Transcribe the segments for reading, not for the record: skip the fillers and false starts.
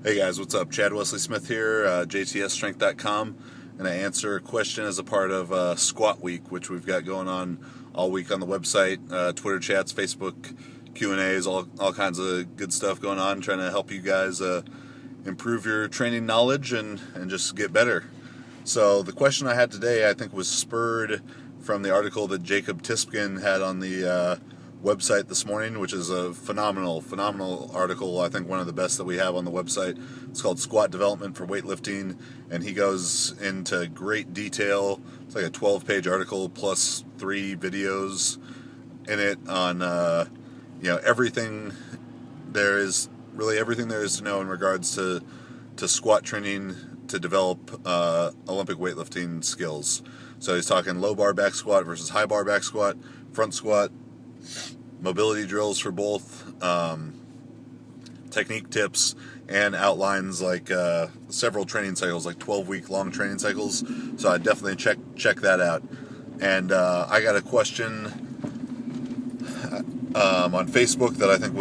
Hey guys, what's up? Chad Wesley Smith here, jtsstrength.com, and I answer a question as a part of Squat Week, which we've got going on all week on the website, Twitter chats, Facebook Q&As, all kinds of good stuff going on, trying to help you guys improve your training knowledge and just get better. So the question I had today, I think, was spurred from the article that Jacob Tispkin had on the website this morning, which is a phenomenal article. I think one of the best that we have on the website. It's called Squat Development for Weightlifting, and he goes into great detail. It's like a 12-page article plus 3 videos in it on everything there is, really everything there is to know in regards to squat training to develop Olympic weightlifting skills. So he's talking low bar back squat versus high bar back squat, front squat, mobility drills for both, technique tips, and outlines like several training cycles, like 12-week long training cycles. So I definitely check that out. And I got a question on Facebook that I think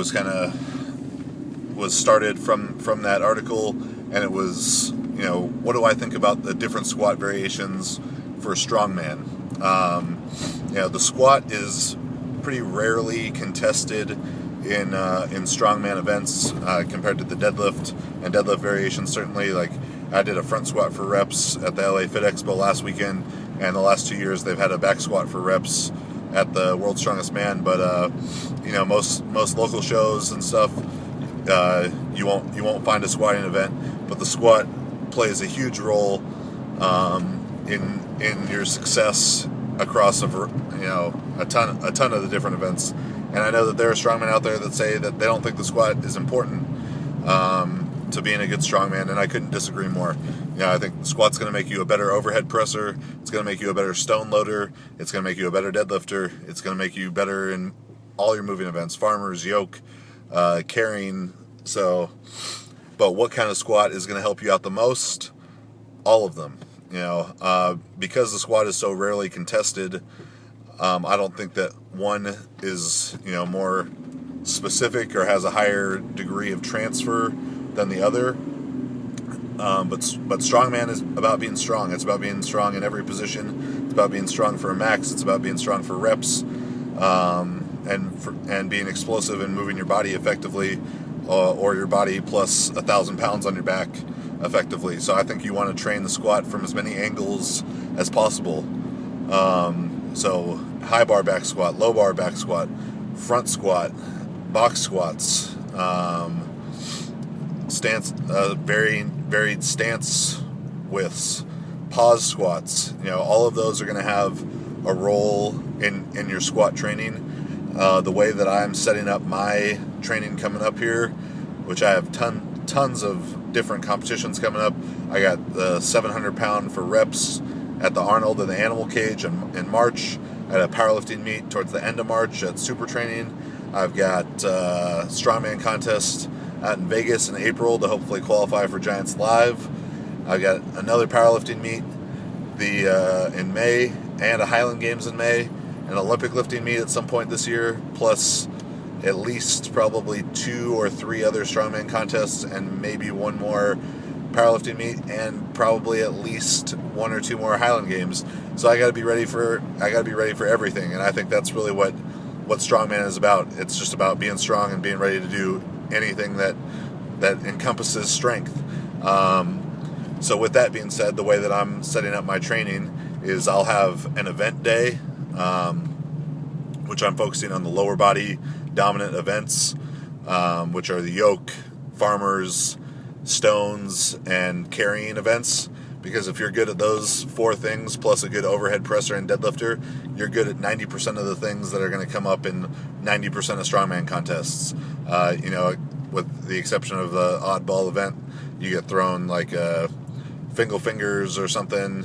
was started from that article, and it was, what do I think about the different squat variations for Strongman? The squat is pretty rarely contested in strongman events compared to the deadlift and deadlift variations. Certainly, like I did a front squat for reps at the LA Fit Expo last weekend, and the last 2 years they've had a back squat for reps at the World's Strongest Man. But most local shows and stuff, you won't find a squatting event. But the squat plays a huge role in your success across a ton of the different events. And I know that there are strongmen out there that say that they don't think the squat is important to being a good strongman, and I couldn't disagree more. I think the squat's going to make you a better overhead presser. It's going to make you a better stone loader. It's going to make you a better deadlifter. It's going to make you better in all your moving events, farmers, yoke, carrying. But what kind of squat is going to help you out the most? All of them. Because the squat is so rarely contested, I don't think that one is, more specific or has a higher degree of transfer than the other. But strongman is about being strong. It's about being strong in every position. It's about being strong for a max. It's about being strong for reps, and being explosive and moving your body effectively, or your body plus 1,000 pounds on your back effectively. So I think you want to train the squat from as many angles as possible. So high bar back squat, low bar back squat, front squat, box squats, stance, varied stance widths, pause squats. All of those are going to have a role in your squat training. The way that I'm setting up my training coming up here, which I have tons of different competitions coming up. I got the 700-pound for reps at the Arnold and the Animal Cage in March. I had a powerlifting meet towards the end of March at Super Training. I've got Strongman contest out in Vegas in April to hopefully qualify for Giants Live. I've got another powerlifting meet in May, and a Highland Games in May, an Olympic lifting meet at some point this year, plus at least probably 2 or 3 other strongman contests, and maybe one more powerlifting meet, and probably at least 1 or 2 more Highland Games. So I got to be ready for everything, and I think that's really what strongman is about. It's just about being strong and being ready to do anything that encompasses strength. So with that being said, the way that I'm setting up my training is I'll have an event day, which I'm focusing on the lower body dominant events, which are the yoke, farmers, stones, and carrying events. Because if you're good at those 4 things, plus a good overhead presser and deadlifter, you're good at 90% of the things that are going to come up in 90% of strongman contests. With the exception of the oddball event, you get thrown like fingers or something,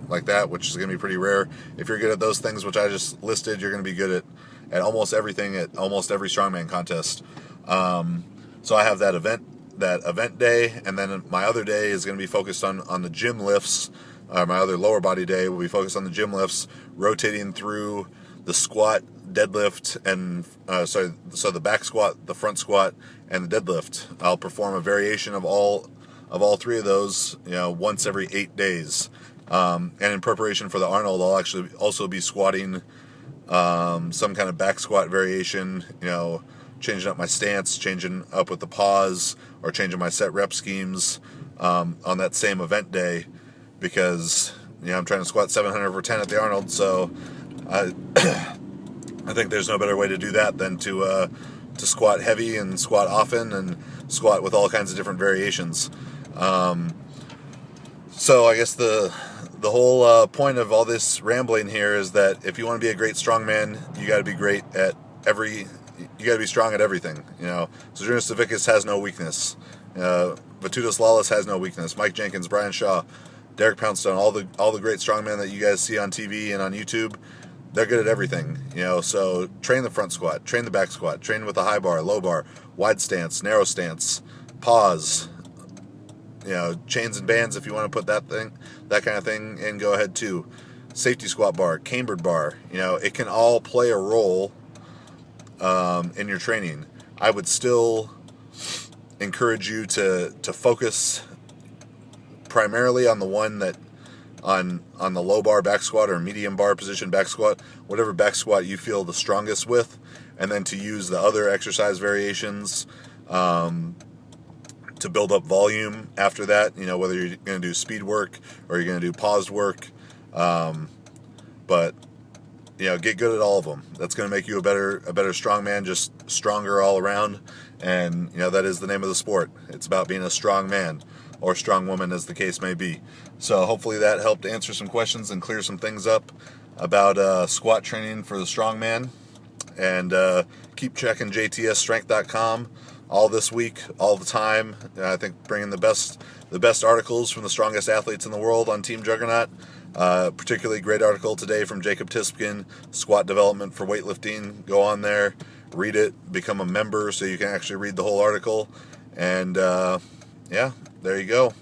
like that, which is going to be pretty rare. If you're good at those things, which I just listed, you're going to be good at almost everything at almost every strongman contest. So I have that event day, and then my other day is going to be focused on the gym lifts. My other lower body day will be focused on the gym lifts, rotating through the squat deadlift and so the back squat, the front squat, and the deadlift. I'll perform a variation of all three of those, once every 8 days. And in preparation for the Arnold, I'll actually also be squatting some kind of back squat variation, changing up my stance, changing up with the pause, or changing my set rep schemes on that same event day, because I'm trying to squat 700 over 10 at the Arnold, so I I think there's no better way to do that than to squat heavy and squat often and squat with all kinds of different variations. So I guess the whole point of all this rambling here is that if you want to be a great strongman, you got to be great at you got to be strong at everything. Zydrunas Savickas has no weakness. Vatutis Lawless has no weakness. Mike Jenkins, Brian Shaw, Derek Poundstone, all the great strongmen that you guys see on TV and on YouTube, they're good at everything. So train the front squat, train the back squat, train with a high bar, low bar, wide stance, narrow stance, pause. Chains and bands, if you want to put that kind of thing in, go ahead too. Safety squat bar, cambered bar, it can all play a role in your training. I would still encourage you to focus primarily on the one that on the low bar back squat or medium bar position back squat, whatever back squat you feel the strongest with, and then to use the other exercise variations to build up volume after that, whether you're going to do speed work or you're going to do paused work. But get good at all of them. That's going to make you a better strongman, just stronger all around. And that is the name of the sport. It's about being a strong man or strong woman, as the case may be. So hopefully that helped answer some questions and clear some things up about squat training for the strongman. And keep checking jtsstrength.com all this week, all the time. I think bringing the best articles from the strongest athletes in the world on Team Juggernaut. Particularly great article today from Jacob Tispkin, Squat Development for Weightlifting. Go on there, read it, become a member so you can actually read the whole article. And there you go.